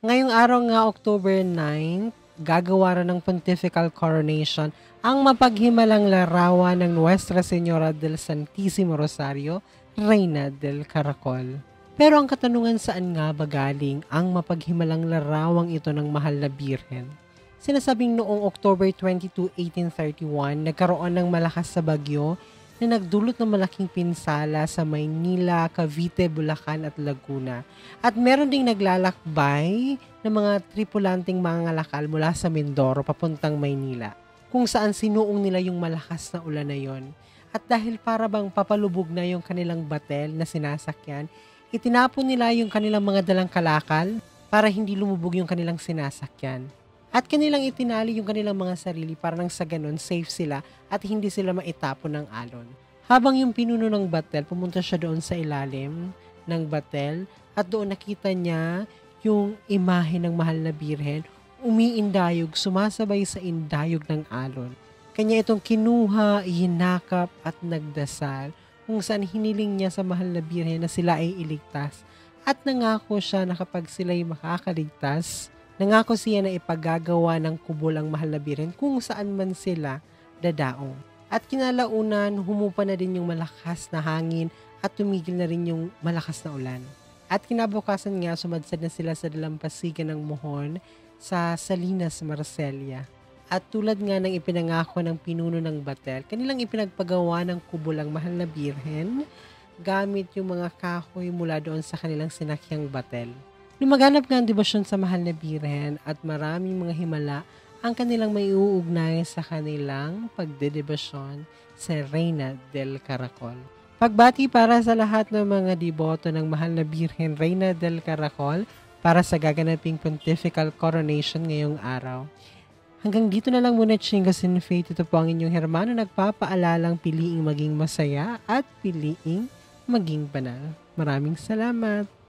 Ngayong araw nga, October 9, gagawa rin ng pontifical coronation ang mapaghimalang larawan ng Nuestra Señora del Santissimo Rosario, Reina del Caracol. Pero ang katanungan, saan nga ba galing ang mapaghimalang larawang ito ng mahal na Birhen? Sinasabing noong October 22, 1831, nagkaroon ng malakas sa bagyo na nagdulot ng malaking pinsala sa Maynila, Cavite, Bulacan at Laguna. At meron ding naglalakbay ng mga tripulanting mangangalakal mula sa Mindoro papuntang Maynila, kung saan sinuong nila yung malakas na ulan na yon. At dahil para bang papalubog na yung kanilang batel na sinasakyan, itinapon nila yung kanilang mga dalang kalakal para hindi lumubog yung kanilang sinasakyan. At kanilang itinali yung kanilang mga sarili para nang sa ganun safe sila at hindi sila maitapon ng alon. Habang yung pinuno ng batel, pumunta siya doon sa ilalim ng batel at doon nakita niya yung imahe ng mahal na Birhen umiindayog, sumasabay sa indayog ng alon. Kanya itong kinuha, hinakap at nagdasal kung saan hiniling niya sa mahal na Birhen na sila ay iligtas. At nangako siya na kapag sila ay makakaligtas, nangako siya na ipagagawa ng kubol ang mahal na Birhen kung saan man sila dadaong. At kinalaunan, humupa na din yung malakas na hangin at tumigil na rin yung malakas na ulan. At kinabukasan nga, sumadsad na sila sa dalampasigan ng Mohon sa Salinas, Marcela. At tulad nga ng ipinangako ng pinuno ng batel, kanilang ipinagpagawa ng kubol ang mahal na Birhen gamit yung mga kahoy mula doon sa kanilang sinakyang batel. Lumaganap nga ang debosyon sa mahal na Birhen at maraming mga himala ang kanilang may uugnay sa kanilang pagdedebosyon sa Reina del Caracol. Pagbati para sa lahat ng mga deboto ng mahal na Birhen Reina del Caracol para sa gaganaping pontifical coronation ngayong araw. Hanggang dito na lang muna, Chingos in Faith. Ito po ang inyong hermano nagpapaalalang piliing maging masaya at piliing maging banal. Maraming salamat!